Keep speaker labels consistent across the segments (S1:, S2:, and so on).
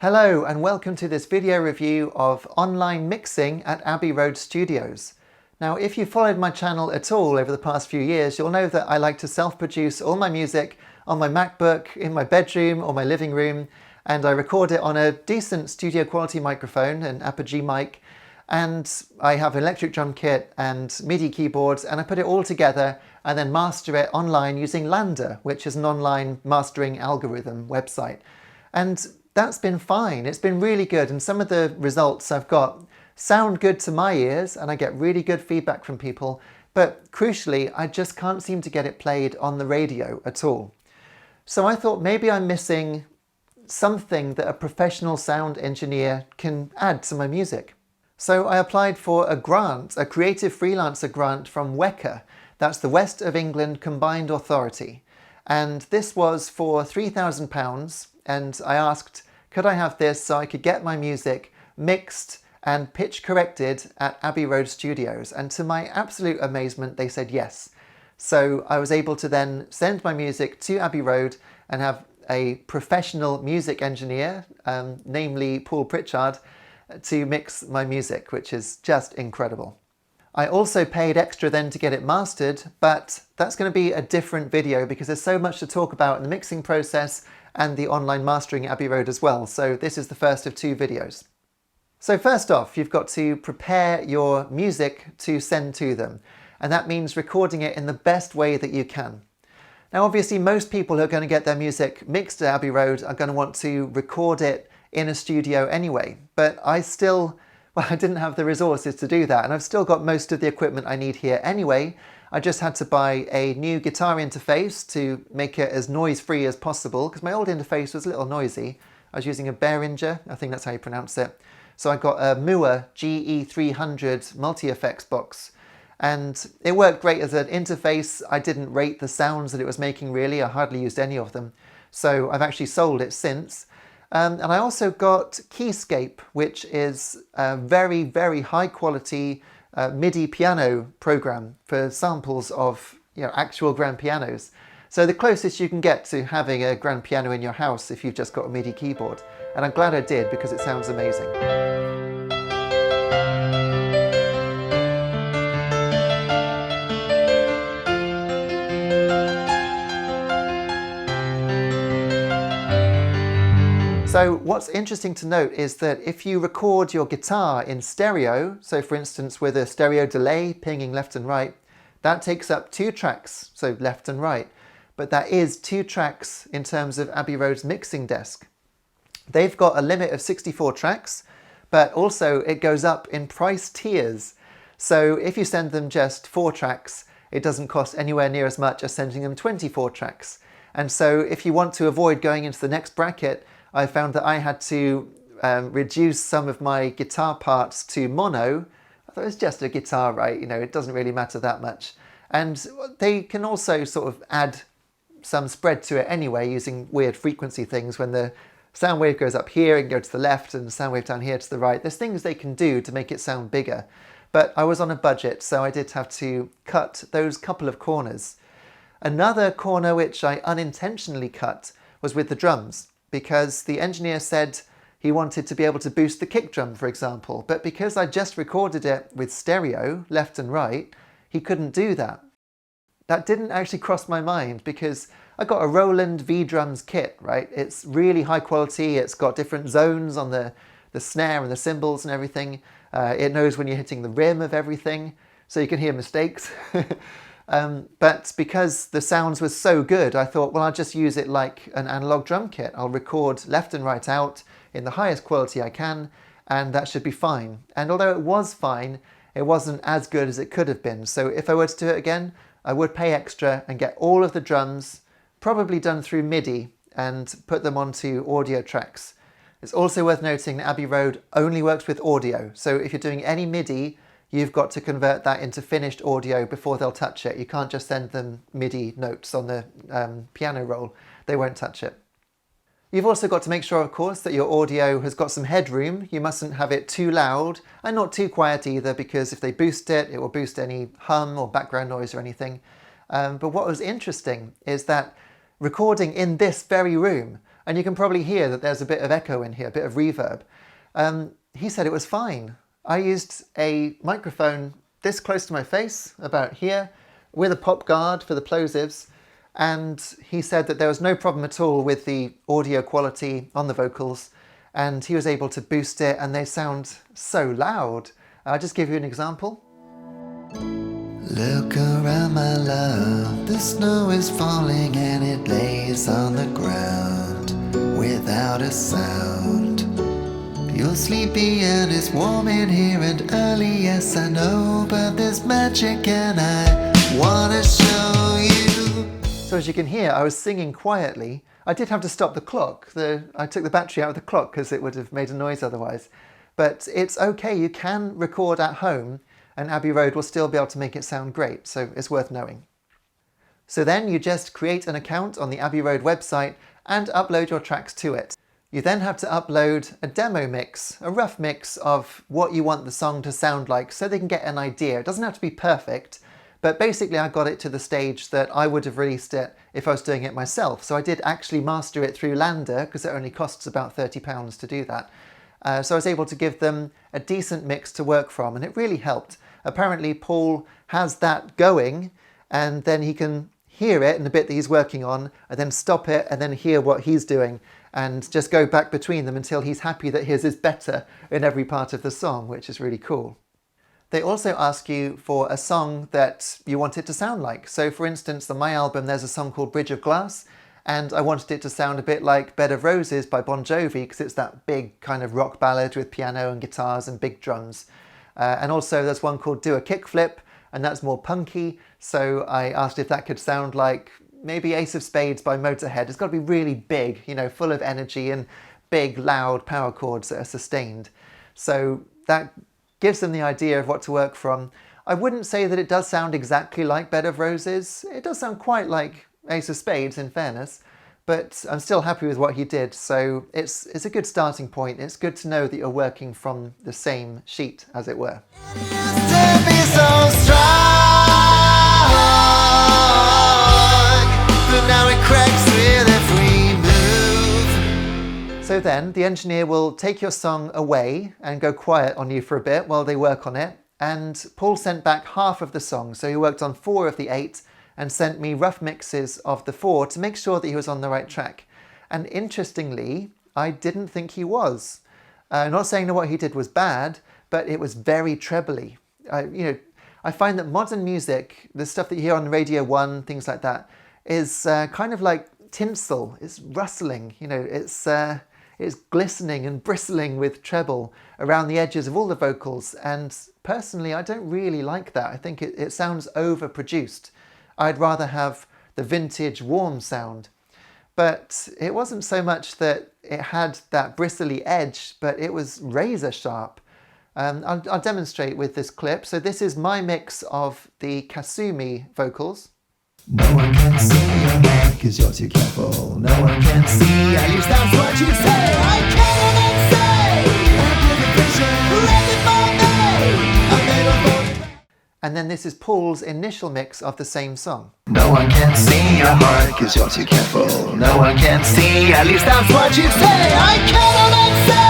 S1: Hello and welcome to this video review of online mixing at Abbey Road Studios. Now, if you followed my channel at all over the past few years, you'll know that I like to self-produce all my music on my MacBook, in my bedroom or my living room, and I record it on a decent studio quality microphone, an Apogee mic, and I have an electric drum kit and MIDI keyboards, and I put it all together and then master it online using LANDR, which is an online mastering algorithm website. And that's been fine. It's been really good, and some of the results I've got sound good to my ears and I get really good feedback from people, but crucially I just can't seem to get it played on the radio at all. So I thought maybe I'm missing something that a professional sound engineer can add to my music. So I applied for a grant, a creative freelancer grant from WECA, that's the West of England Combined Authority, and this was for £3,000, and I asked, could I have this so I could get my music mixed and pitch corrected at Abbey Road Studios? And to my absolute amazement, they said yes. So I was able to then send my music to Abbey Road and have a professional music engineer, namely Paul Pritchard, to mix my music, which is just incredible. I also paid extra then to get it mastered, but that's going to be a different video because there's so much to talk about in the mixing process and the online mastering at Abbey Road as well. So this is the first of two videos. So first off, you've got to prepare your music to send to them, and that means recording it in the best way that you can. Now obviously most people who are going to get their music mixed at Abbey Road are going to want to record it in a studio anyway, but I didn't have the resources to do that, and I've still got most of the equipment I need here anyway. I just had to buy a new guitar interface to make it as noise-free as possible, because my old interface was a little noisy. I was using a Behringer, I think that's how you pronounce it. So I got a Mua GE300 multi-effects box, and it worked great as an interface. I didn't rate the sounds that it was making really, I hardly used any of them. So I've actually sold it since. And I also got Keyscape, which is a very, very high quality MIDI piano program for samples of actual grand pianos. So the closest you can get to having a grand piano in your house if you've just got a MIDI keyboard. And I'm glad I did because it sounds amazing. So what's interesting to note is that if you record your guitar in stereo, so for instance with a stereo delay pinging left and right, that takes up 2 tracks, so left and right. But that is 2 tracks in terms of Abbey Road's mixing desk. They've got a limit of 64 tracks, but also it goes up in price tiers. So if you send them just 4 tracks, it doesn't cost anywhere near as much as sending them 24 tracks. And so if you want to avoid going into the next bracket, I found that I had to reduce some of my guitar parts to mono. I thought it was just a guitar, right? It doesn't really matter that much. And they can also sort of add some spread to it anyway, using weird frequency things. When the sound wave goes up here, it can go to the left, and the sound wave down here to the right. There's things they can do to make it sound bigger. But I was on a budget, so I did have to cut those couple of corners. Another corner which I unintentionally cut was with the drums, because the engineer said he wanted to be able to boost the kick drum, for example, but because I just recorded it with stereo, left and right, he couldn't do that. That didn't actually cross my mind because I got a Roland V-Drums kit, right? It's really high quality, it's got different zones on the snare and the cymbals and everything. It knows when you're hitting the rim of everything, so you can hear mistakes. But because the sounds were so good, I thought, well, I'll just use it like an analog drum kit. I'll record left and right out in the highest quality I can, and that should be fine. And although it was fine, it wasn't as good as it could have been. So if I were to do it again, I would pay extra and get all of the drums, probably done through MIDI, and put them onto audio tracks. It's also worth noting that Abbey Road only works with audio. So if you're doing any MIDI, you've got to convert that into finished audio before they'll touch it. You can't just send them MIDI notes on the piano roll. They won't touch it. You've also got to make sure, of course, that your audio has got some headroom. You mustn't have it too loud and not too quiet either, because if they boost it, it will boost any hum or background noise or anything. But what was interesting is that recording in this very room, And you can probably hear that there's a bit of echo in here, a bit of reverb. He said it was fine. I used a microphone this close to my face, about here, with a pop guard for the plosives, and he said that there was no problem at all with the audio quality on the vocals, and he was able to boost it, and they sound so loud. I'll just give you an example. Look around, my love, the snow is falling and it lays on the ground without a sound. You're sleepy and it's warm in here and early, yes I know, but there's magic and I wanna show you. So as you can hear, I was singing quietly. I did have to stop the clock. I took the battery out of the clock because it would have made a noise otherwise. But it's okay, you can record at home and Abbey Road will still be able to make it sound great, so it's worth knowing. So then you just create an account on the Abbey Road website and upload your tracks to it. You then have to upload a demo mix, a rough mix of what you want the song to sound like so they can get an idea. It doesn't have to be perfect, but basically I got it to the stage that I would have released it if I was doing it myself. So I did actually master it through Lander because it only costs about £30 to do that. So I was able to give them a decent mix to work from, and it really helped. Apparently Paul has that going, and then he can hear it in the bit that he's working on, and then stop it and then hear what he's doing, and just go back between them until he's happy that his is better in every part of the song, which is really cool. They also ask you for a song that you want it to sound like. So for instance, on my album there's a song called Bridge of Glass, and I wanted it to sound a bit like Bed of Roses by Bon Jovi because it's that big kind of rock ballad with piano and guitars and big drums. And also there's one called Do a Kickflip, and that's more punky, so I asked if that could sound like maybe Ace of Spades by Motorhead. It's got to be really big, you know, full of energy and big, loud power chords that are sustained. So that gives them the idea of what to work from. I wouldn't say that it does sound exactly like Bed of Roses. It does sound quite like Ace of Spades, in fairness, but I'm still happy with what he did, so it's a good starting point. It's good to know that you're working from the same sheet, as it were. So then the engineer will take your song away and go quiet on you for a bit while they work on it, and Paul sent back half of the song, so he worked on 4 of the 8 and sent me rough mixes of the 4 to make sure that he was on the right track. And interestingly, I didn't think he was. I'm not saying that what he did was bad, but it was very trebly. I find that modern music, the stuff that you hear on Radio 1, things like that, is kind of like tinsel. It's rustling, it's glistening and bristling with treble around the edges of all the vocals. And personally, I don't really like that. I think it sounds overproduced. I'd rather have the vintage warm sound. But it wasn't so much that it had that bristly edge, but it was razor sharp. I'll demonstrate with this clip. So this is my mix of the Kasumi vocals. No one can see your heart because you're too careful. No one can see, at least that's what you say. I cannot say. And then this is Paul's initial mix of the same song. No one can see your heart because you're too careful. No one can see, at least that's what you say. I cannot say.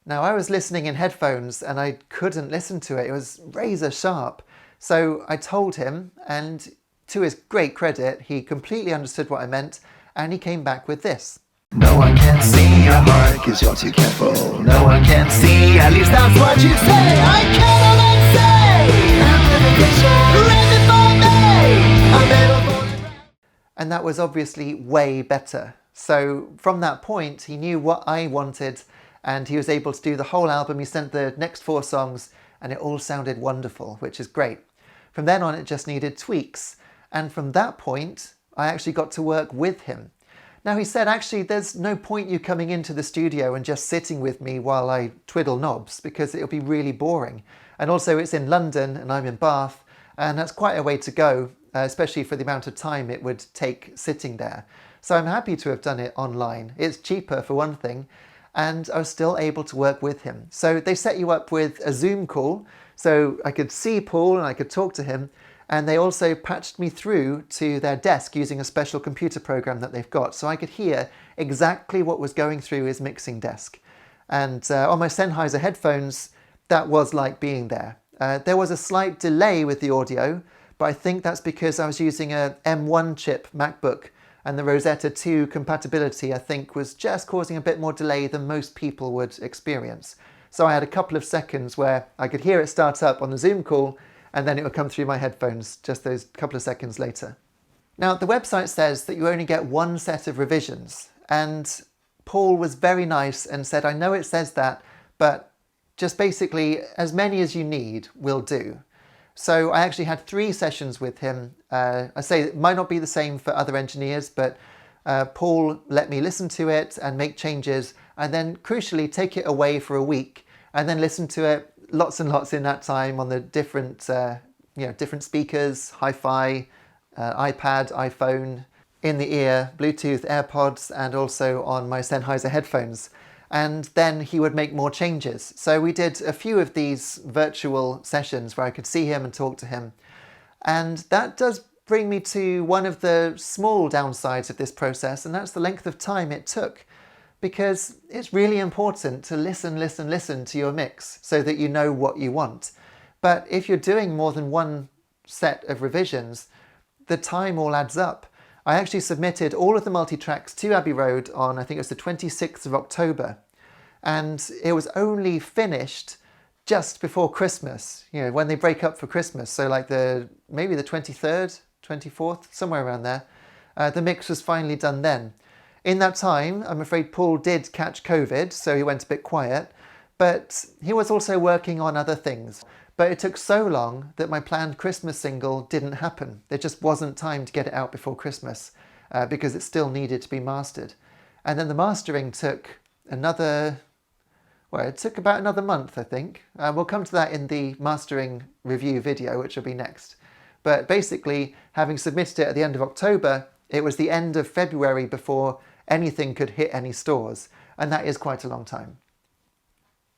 S1: Now I was listening in headphones and I couldn't listen to it. It was razor sharp. So I told him, and to his great credit, he completely understood what I meant, and he came back with this. No one can see your heart because you're too careful. No one can see, at least that's what you say. I cannot say. And that was obviously way better. So from that point, he knew what I wanted, and he was able to do the whole album. He sent the next 4 songs, and it all sounded wonderful, which is great. From then on, it just needed tweaks. And from that point, I actually got to work with him. Now he said, actually, there's no point you coming into the studio and just sitting with me while I twiddle knobs, because it'll be really boring. And also it's in London and I'm in Bath, and that's quite a way to go, especially for the amount of time it would take sitting there. So I'm happy to have done it online. It's cheaper for one thing, and I was still able to work with him. So they set you up with a Zoom call, so I could see Paul and I could talk to him, And they also patched me through to their desk using a special computer program that they've got, so I could hear exactly what was going through his mixing desk. And on my Sennheiser headphones, that was like being there. There was a slight delay with the audio, but I think that's because I was using a M1 chip MacBook, and the Rosetta 2 compatibility, I think, was just causing a bit more delay than most people would experience. So I had a couple of seconds where I could hear it start up on the Zoom call, and then it would come through my headphones just those couple of seconds later. Now, the website says that you only get one set of revisions, and Paul was very nice and said, I know it says that, but just basically as many as you need will do. So I actually had 3 sessions with him. I say it might not be the same for other engineers, but Paul let me listen to it and make changes, and then crucially take it away for a week and then listen to it lots and lots in that time on the different, different speakers, hi-fi, iPad, iPhone, in the ear, Bluetooth, AirPods, and also on my Sennheiser headphones. And then he would make more changes. So we did a few of these virtual sessions where I could see him and talk to him. And that does bring me to one of the small downsides of this process, and that's the length of time it took. Because it's really important to listen to your mix so that you know what you want. But if you're doing more than one set of revisions, the time all adds up. I actually submitted all of the multi-tracks to Abbey Road on, I think it was the 26th of October. And it was only finished just before Christmas, when they break up for Christmas. So like maybe the 23rd, 24th, somewhere around there. The mix was finally done then. In that time, I'm afraid Paul did catch COVID, so he went a bit quiet. But he was also working on other things. But it took so long that my planned Christmas single didn't happen. There just wasn't time to get it out before Christmas because it still needed to be mastered. And then the mastering took it took about another month, I think. We'll come to that in the mastering review video, which will be next. But basically, having submitted it at the end of October, it was the end of February before anything could hit any stores. And that is quite a long time.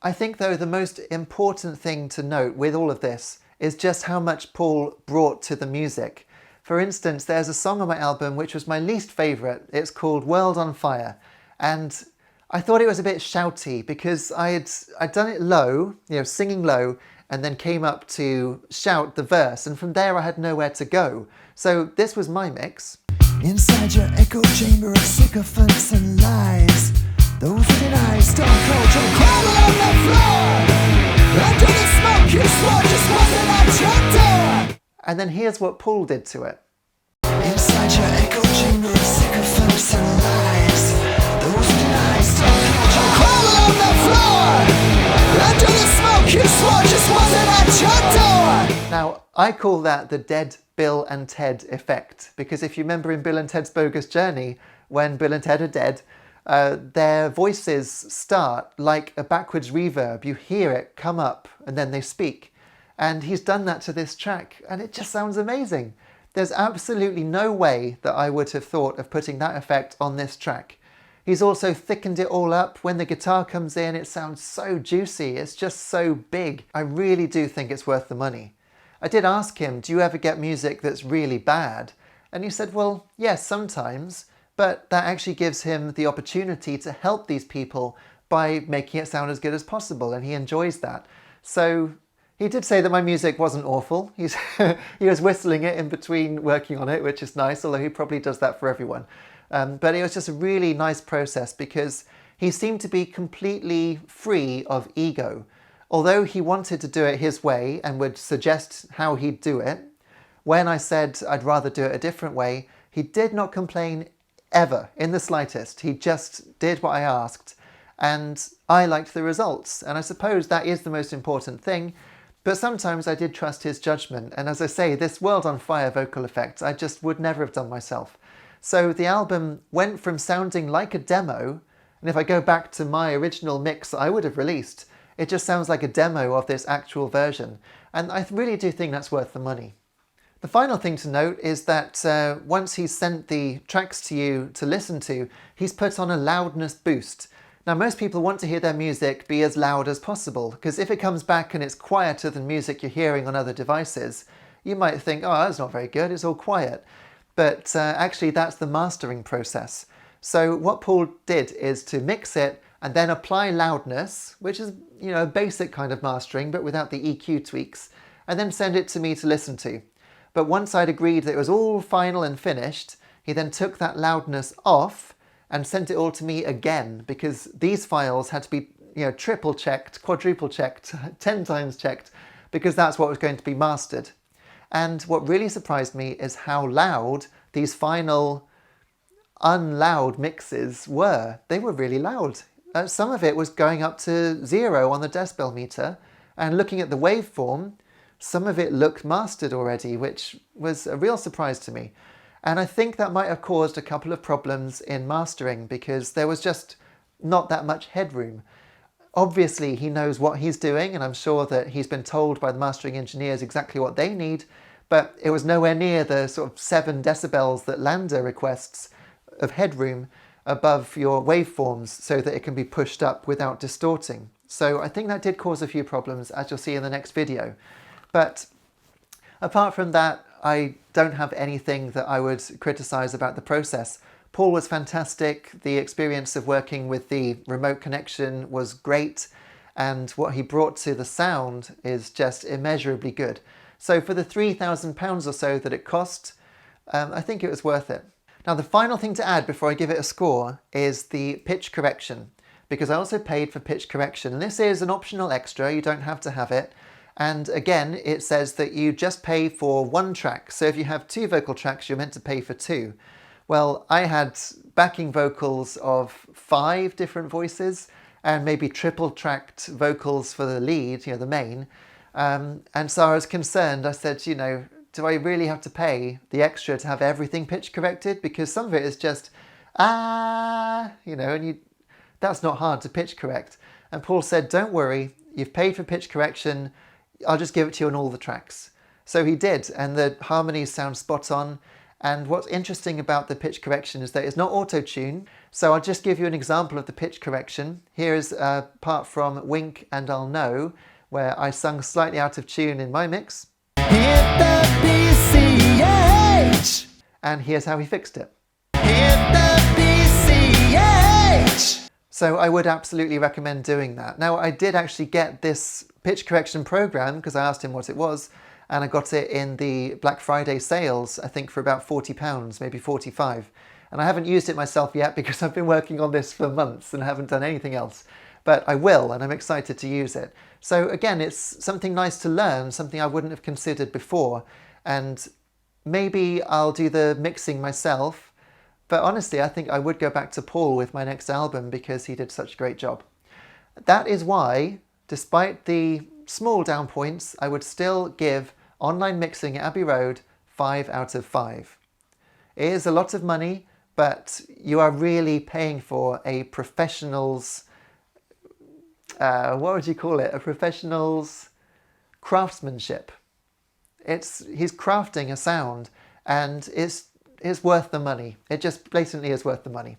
S1: I think, though, the most important thing to note with all of this is just how much Paul brought to the music. For instance, there's a song on my album which was my least favourite. It's called World on Fire. And I thought it was a bit shouty because I'd done it low, singing low, and then came up to shout the verse. And from there I had nowhere to go. So this was my mix.
S2: Inside your echo chamber of sycophants and lies, those with eyes stone cold, you'll crawl on the floor. Under the smoke you swore just wasn't at your door.
S1: And then here's what Paul did to it.
S2: Inside your echo chamber of sycophants and lies, those with eyes stone cold, you'll crawl on the floor. Under the smoke you swore just wasn't at your door.
S1: Now, I call that the dead Bill and Ted effect, because if you remember in Bill and Ted's Bogus Journey, when Bill and Ted are dead, their voices start like a backwards reverb. You hear it come up and then they speak. And he's done that to this track and it just sounds amazing. There's absolutely no way that I would have thought of putting that effect on this track. He's also thickened it all up. When the guitar comes in, it sounds so juicy. It's just so big. I really do think it's worth the money. I did ask him, do you ever get music that's really bad? And he said, well, yes, sometimes, but that actually gives him the opportunity to help these people by making it sound as good as possible, and he enjoys that. So he did say that my music wasn't awful. He was whistling it in between working on it, which is nice, although he probably does that for everyone. But it was just a really nice process because he seemed to be completely free of ego. Although he wanted to do it his way and would suggest how he'd do it, when I said I'd rather do it a different way, he did not complain ever, in the slightest. He just did what I asked, and I liked the results. And I suppose that is the most important thing, but sometimes I did trust his judgment. And as I say, this World on Fire vocal effect, I just would never have done myself. So the album went from sounding like a demo, and if I go back to my original mix I would have released, it just sounds like a demo of this actual version, and I really do think that's worth the money. The final thing to note is that once he's sent the tracks to you to listen to, he's put on a loudness boost. Now, most people want to hear their music be as loud as possible, because if it comes back and it's quieter than music you're hearing on other devices, You might think, oh, that's not very good, it's all quiet. But actually that's the mastering process. So what Paul did is to mix it and then apply loudness, which is, you know, a basic kind of mastering, but without the EQ tweaks, and then send it to me to listen to. But once I'd agreed that it was all final and finished, he then took that loudness off and sent it all to me again, because these files had to be, you know, triple checked, quadruple checked, 10 times checked, because that's what was going to be mastered. And what really surprised me is how loud these final unloud mixes were. They were really loud. Some of it was going up to 0 on the decibel meter, and looking at the waveform, some of it looked mastered already, which was a real surprise to me. And I think that might have caused a couple of problems in mastering, because there was just not that much headroom. Obviously he knows what he's doing, and I'm sure that he's been told by the mastering engineers exactly what they need, but it was nowhere near the sort of 7 decibels that Lambda requests of headroom above your waveforms so that it can be pushed up without distorting. So I think that did cause a few problems, as you'll see in the next video. But apart from that, I don't have anything that I would criticize about the process. Paul was fantastic. The experience of working with the remote connection was great, and what he brought to the sound is just immeasurably good. So for the £3,000 or so that it cost, I think it was worth it. Now the final thing to add before I give it a score is the pitch correction, because I also paid for pitch correction, and this is an optional extra, you don't have to have it. And again, it says that you just pay for 1 track. So if you have 2 vocal tracks, you're meant to pay for 2. Well, I had backing vocals of 5 different voices and maybe triple tracked vocals for the lead, you know, the main. And so I was concerned. I said, you know, do I really have to pay the extra to have everything pitch corrected? Because some of it is just, you know, and that's not hard to pitch correct. And Paul said, don't worry, you've paid for pitch correction, I'll just give it to you on all the tracks. So he did, and the harmonies sound spot on. And what's interesting about the pitch correction is that it's not auto-tune. So I'll just give you an example of the pitch correction. Here's a part from Wink and I'll Know, where I sung slightly out of tune in my mix.
S2: Hit the PCH.
S1: And here's how he fixed it.
S2: Hit the PCH.
S1: So I would absolutely recommend doing that. Now I did actually get this pitch correction program because I asked him what it was, and I got it in the Black Friday sales, I think for about £40, maybe 45. And I haven't used it myself yet because I've been working on this for months and haven't done anything else. But I will, and I'm excited to use it. So again, it's something nice to learn, something I wouldn't have considered before. And maybe I'll do the mixing myself. But honestly, I think I would go back to Paul with my next album because he did such a great job. That is why, despite the small down points, I would still give online mixing at Abbey Road 5 out of 5. It is a lot of money, but you are really paying for a professional's, what would you call it? A professional's craftsmanship. He's crafting a sound, and it's worth the money. It just blatantly is worth the money.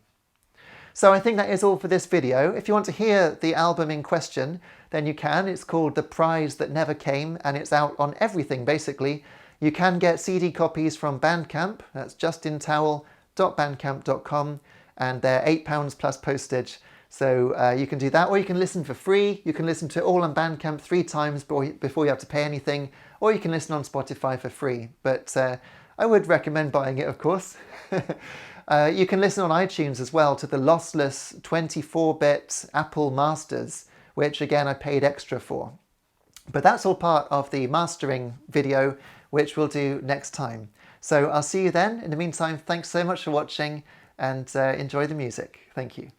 S1: So I think that is all for this video. If you want to hear the album in question, then you can. It's called The Prize That Never Came, and it's out on everything, basically. You can get CD copies from Bandcamp. That's justintowel.bandcamp.com, and they're £8 plus postage. So you can do that, or you can listen for free. You can listen to it all on Bandcamp 3 times before you have to pay anything, or you can listen on Spotify for free. But I would recommend buying it, of course. You can listen on iTunes as well to the lossless 24-bit Apple Masters, which again I paid extra for. But that's all part of the mastering video, which we'll do next time. So I'll see you then. In the meantime, thanks so much for watching, and enjoy the music. Thank you.